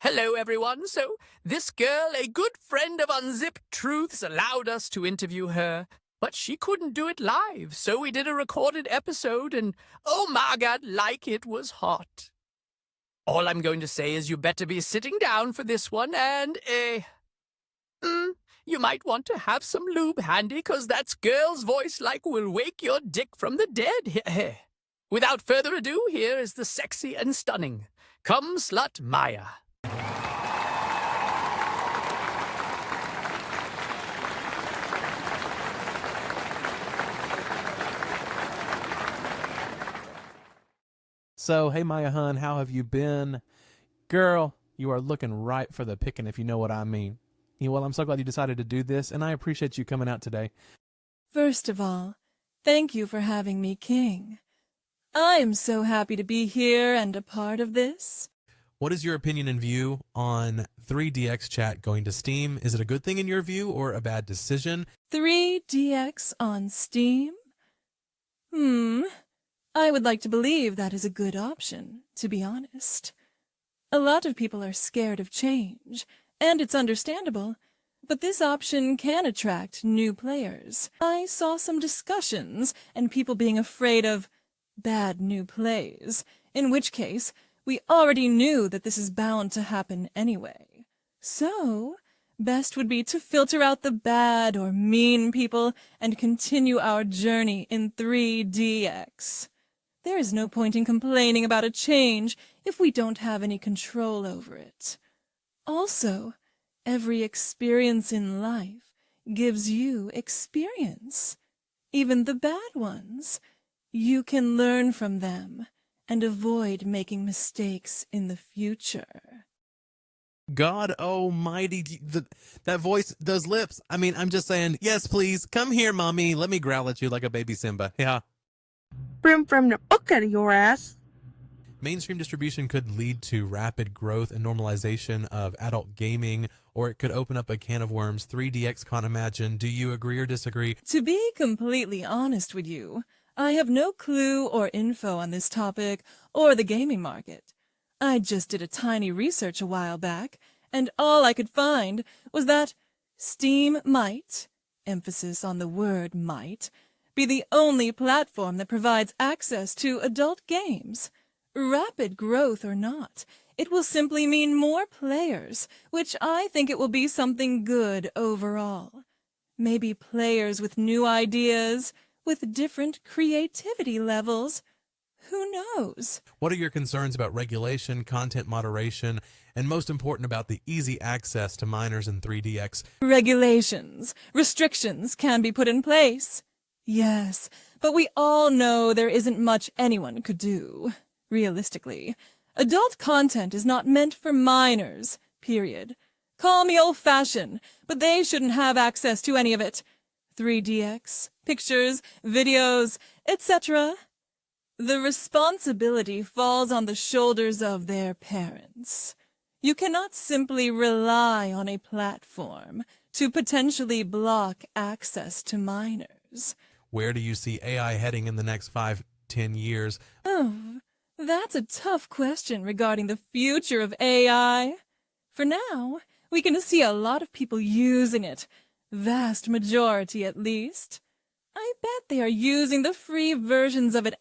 Hello, everyone. So, this girl, a good friend of Unzipped Truths, allowed us to interview her, but she couldn't do it live, so we did a recorded episode, and oh my god, like it was hot. All I'm going to say is you better be sitting down for this one, and, you might want to have some lube handy, 'cause that girl's voice like will wake your dick from the dead. Without further ado, here is the sexy and stunning Cumslut Maya. So, hey Maya hun, how have you been? Girl, you are looking ripe for the picking, if you know what I mean. Well, I'm so glad you decided to do this, and I appreciate you coming out today. First of all, thank you for having me, King. I am so happy to be here and a part of this. What is your opinion and view on 3DX chat going to Steam? Is it a good thing in your view or a bad decision? 3DX on Steam? I would like to believe that is a good option, to be honest. A lot of people are scared of change, and it's understandable, but this option can attract new players. I saw some discussions and people being afraid of bad new plays, in which case we already knew that this is bound to happen anyway. So, best would be to filter out the bad or mean people and continue our journey in 3DX. There is no point in complaining about a change if we don't have any control over it. Also, every experience in life gives you experience, even the bad ones. You can learn from them and avoid making mistakes in the future. God almighty, that voice, those lips. I mean, I'm just saying, yes, please, come here, mommy. Let me growl at you like a baby Simba. Yeah. Brim from the book out of your ass. Mainstream distribution could lead to rapid growth and normalization of adult gaming, or it could open up a can of worms 3DX can't imagine. Do you agree or disagree? To be completely honest with you, I have no clue or info on this topic or the gaming market. I just did a tiny research a while back, and all I could find was that Steam might, emphasis on the word might, be the only platform that provides access to adult games. Rapid growth or not, it will simply mean more players, which I think it will be something good overall. Maybe players with new ideas, with different creativity levels. Who knows? What are your concerns about regulation, content moderation, and most important about the easy access to minors in 3DX? Regulations, restrictions can be put in place. Yes, but we all know there isn't much anyone could do. Realistically, adult content is not meant for minors, period. Call me old-fashioned, but they shouldn't have access to any of it. 3DX, pictures, videos, etc. The responsibility falls on the shoulders of their parents. You cannot simply rely on a platform to potentially block access to minors. Where do you see AI heading in the next 5-10 years? Oh, that's a tough question regarding the future of AI. For now, we can see a lot of people using it. Vast majority, at least. I bet they are using the free versions of it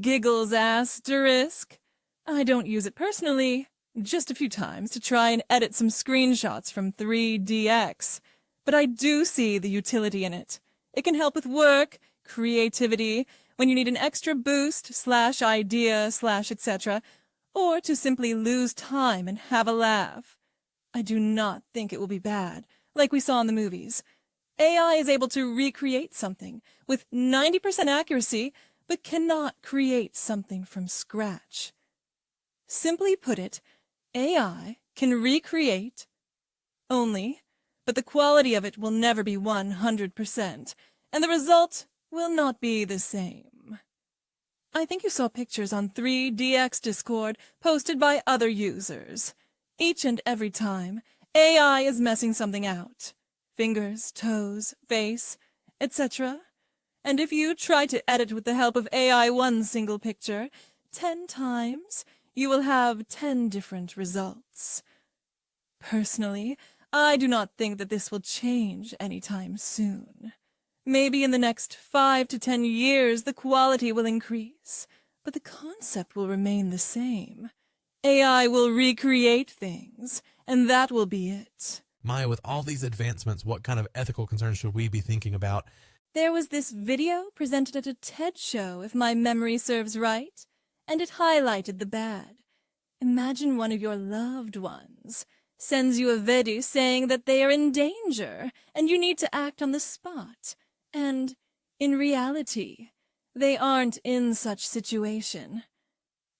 *giggles*. I don't use it personally, just a few times to try and edit some screenshots from 3DX. But I do see the utility in it. It can help with work, creativity, when you need an extra boost, /idea, /etc., or to simply lose time and have a laugh. I do not think it will be bad, like we saw in the movies. AI is able to recreate something with 90% accuracy, but cannot create something from scratch. Simply put it, AI can recreate only, but the quality of it will never be 100%, and the result will not be the same. I think you saw pictures on 3DX Discord posted by other users. Each and every time, AI is messing something out. Fingers, toes, face, etc. And if you try to edit with the help of AI one single picture 10 times, you will have 10 different results. rights. Personally, I do not think that this will change anytime soon. Maybe in the next 5 to 10 years the quality will increase, but the concept will remain the same. AI will recreate things, and that will be it. Maya, with all these advancements, what kind of ethical concerns should we be thinking about? There was this video presented at a TED show, if my memory serves right, and it highlighted the bad. Imagine one of your loved ones sends you a video saying that they are in danger and you need to act on the spot. And, in reality, they aren't in such situation.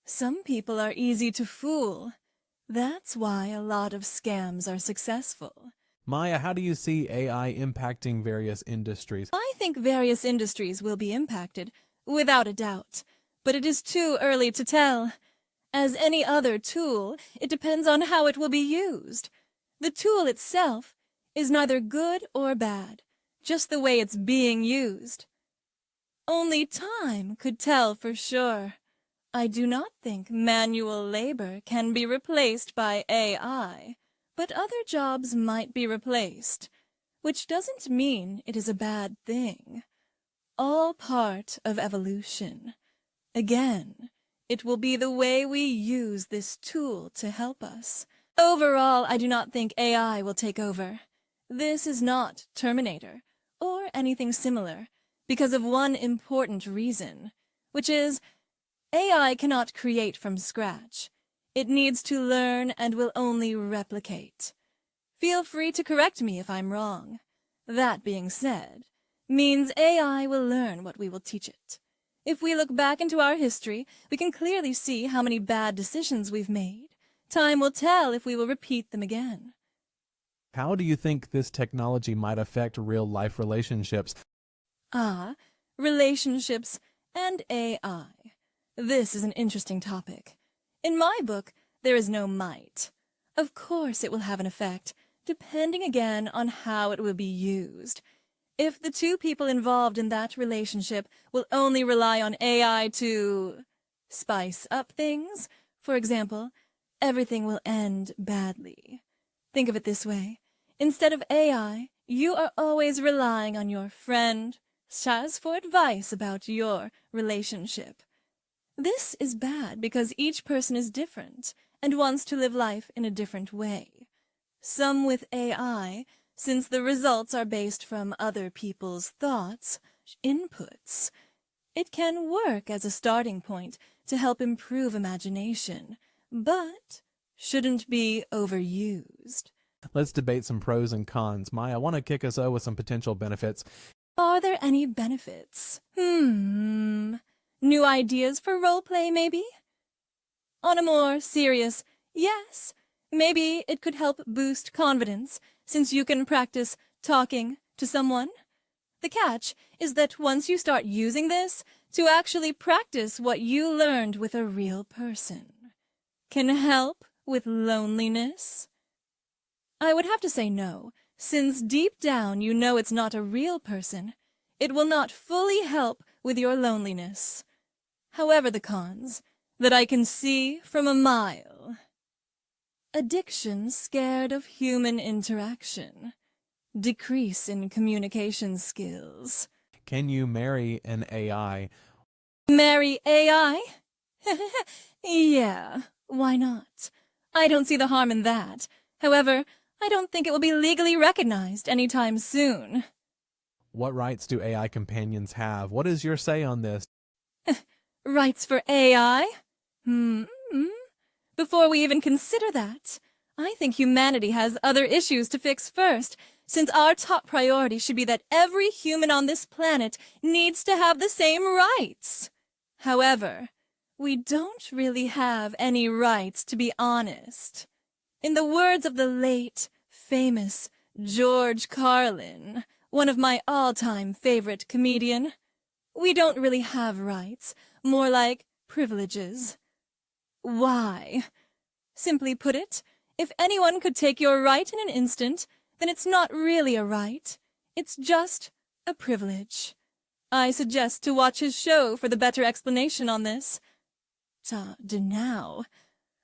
Some people are easy to fool. That's why a lot of scams are successful. Maya, how do you see AI impacting various industries? I think various industries will be impacted, without a doubt, but it is too early to tell. As any other tool, it depends on how it will be used. The tool itself is neither good or bad, just the way it's being used. Only time could tell for sure. I do not think manual labor can be replaced by AI, but other jobs might be replaced, which doesn't mean it is a bad thing. All part of evolution. Again, it will be the way we use this tool to help us. Overall, I do not think AI will take over. This is not Terminator, or anything similar, because of one important reason, which is AI cannot create from scratch. It needs to learn and will only replicate. Feel free to correct me if I'm wrong. That being said, means AI will learn what we will teach it. If we look back into our history, we can clearly see how many bad decisions we've made. Time will tell if we will repeat them again. How do you think this technology might affect real-life relationships? Relationships and AI. This is an interesting topic. In my book, there is no might. Of course it will have an effect, depending again on how it will be used. If the two people involved in that relationship will only rely on AI to spice up things, for example, everything will end badly. Think of it this way. Instead of AI, you are always relying on your friend, Shaz, for advice about your relationship. This is bad because each person is different and wants to live life in a different way. Some with AI, since the results are based from other people's thoughts, inputs. It can work as a starting point to help improve imagination, but shouldn't be overused. Let's debate some pros and cons. Maya, I want to kick us out with some potential benefits. Are there any benefits? New ideas for roleplay, maybe? On a more serious, yes, maybe it could help boost confidence, since you can practice talking to someone. The catch is that once you start using this, to actually practice what you learned with a real person. Can help with loneliness? I would have to say no, since deep down you know it's not a real person. It will not fully help with your loneliness. However, the cons, that I can see from a mile. Addiction scared of human interaction. Decrease in communication skills. Can you marry an AI? Marry AI? Yeah, why not? I don't see the harm in that. However, I don't think it will be legally recognized anytime soon. What rights do AI companions have? What is your say on this? Rights for AI? Before we even consider that, I think humanity has other issues to fix first, since our top priority should be that every human on this planet needs to have the same rights. However, we don't really have any rights, to be honest. In the words of the late, famous George Carlin, one of my all-time favorite comedian, we don't really have rights, more like privileges. Why? Simply put it, if anyone could take your right in an instant, then it's not really a right. It's just a privilege. I suggest to watch his show for the better explanation on this. Now,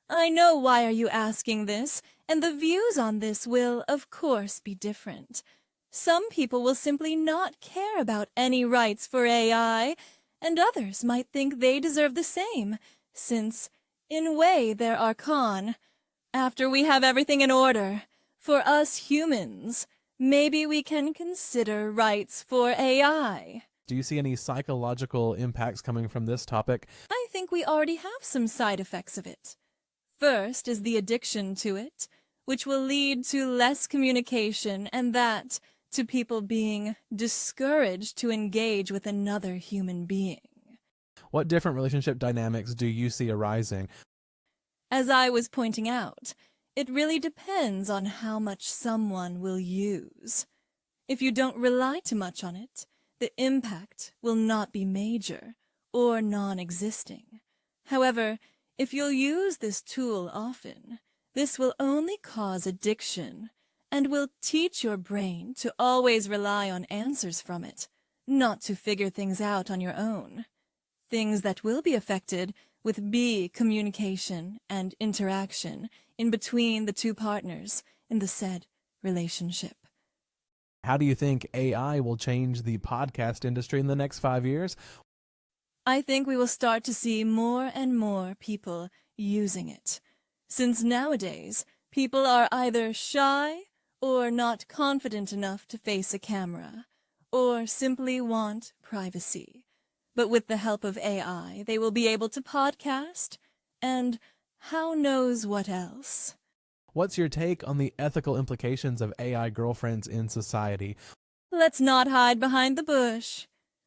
I know why are you asking this, and the views on this will, of course, be different. Some people will simply not care about any rights for AI, and others might think they deserve the same, since, in a way, there are con. After we have everything in order, for us humans, maybe we can consider rights for AI. Do you see any psychological impacts coming from this topic? I think we already have some side effects of it. First is the addiction to it, which will lead to less communication and that to people being discouraged to engage with another human being. What different relationship dynamics do you see arising? As I was pointing out, it really depends on how much someone will use. If you don't rely too much on it, the impact will not be major or non-existing. However, if you'll use this tool often, this will only cause addiction and will teach your brain to always rely on answers from it, not to figure things out on your own. Things that will be affected with communication and interaction in between the two partners in the said relationship. How do you think AI will change the podcast industry in the next 5 years? I think we will start to see more and more people using it, since nowadays people are either shy or not confident enough to face a camera, or simply want privacy. But with the help of AI, they will be able to podcast, and how knows what else. What's your take on the ethical implications of AI girlfriends in society? Let's not hide behind the bush.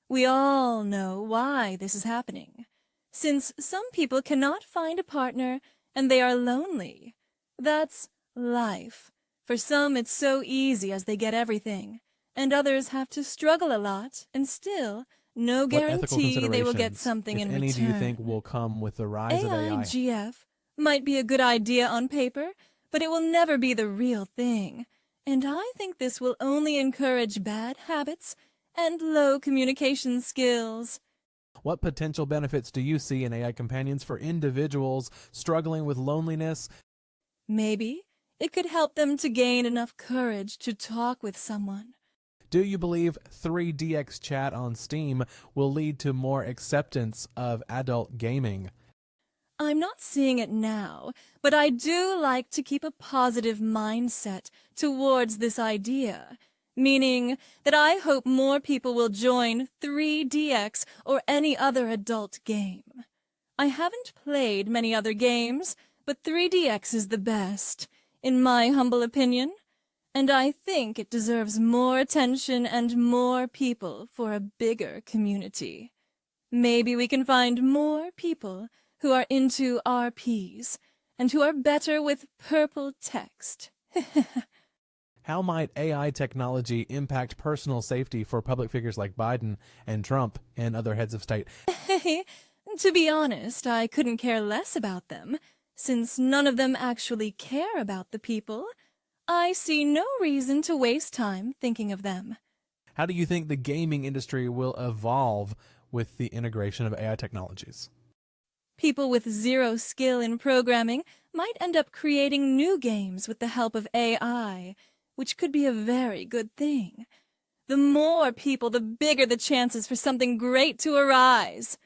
We all know why this is happening. Since some people cannot find a partner and they are lonely. That's life. For some it's so easy as they get everything, and others have to struggle a lot and still no What ethical guarantee they will get considerations, something if in any, return. do you think will come with the rise of AI? AIGF might be a good idea on paper, but it will never be the real thing. And I think this will only encourage bad habits and low communication skills. What potential benefits do you see in AI companions for individuals struggling with loneliness? Maybe it could help them to gain enough courage to talk with someone. Do you believe 3DX chat on Steam will lead to more acceptance of adult gaming? I'm not seeing it now, but I do like to keep a positive mindset towards this idea, meaning that I hope more people will join 3DX or any other adult game. I haven't played many other games, but 3DX is the best, in my humble opinion, and I think it deserves more attention and more people for a bigger community. Maybe we can find more people who are into RPs and who are better with purple text. How might AI technology impact personal safety for public figures like Biden and Trump and other heads of state? To be honest, I couldn't care less about them, since none of them actually care about the people. I see no reason to waste time thinking of them. How do you think the gaming industry will evolve with the integration of AI technologies? People with zero skill in programming might end up creating new games with the help of AI, which could be a very good thing. The more people, the bigger the chances for something great to arise.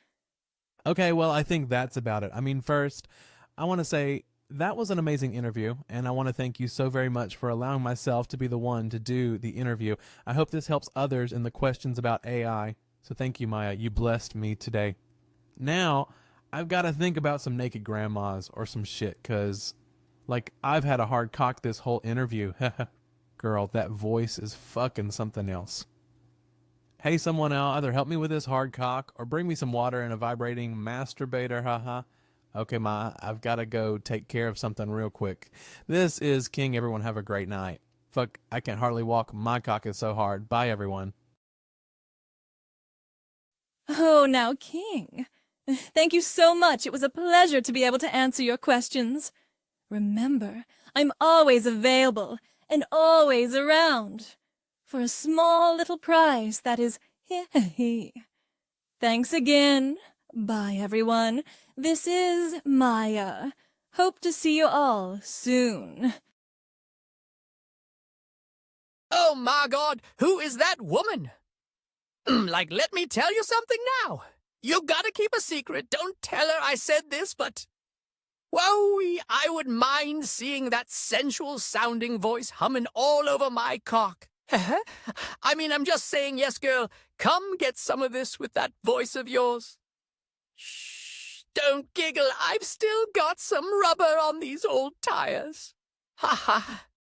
Okay, well, I think that's about it. I mean, first, I want to say that was an amazing interview, and I want to thank you so very much for allowing myself to be the one to do the interview. I hope this helps others in the questions about AI. So thank you, Maya. You blessed me today. Now, I've got to think about some naked grandmas or some shit, because, like, I've had a hard cock this whole interview. Girl, that voice is fucking something else. Hey, someone else, either help me with this hard cock or bring me some water and a vibrating masturbator, haha. Okay, Ma, I've got to go take care of something real quick. This is King. Everyone have a great night. Fuck, I can hardly walk. My cock is so hard. Bye, everyone. Oh, now, King. Thank you so much. It was a pleasure to be able to answer your questions. Remember, I'm always available and always around. For a small little price that is hee. Thanks again. Bye, everyone. This is Maya. Hope to see you all soon. Oh my God, who is that woman? Like, let me tell you something now. You gotta keep a secret. Don't tell her I said this, but... Whoa, I would mind seeing that sensual-sounding voice humming all over my cock. I mean, I'm just saying, yes, girl, come get some of this with that voice of yours. Shh, don't giggle. I've still got some rubber on these old tires. Ha ha.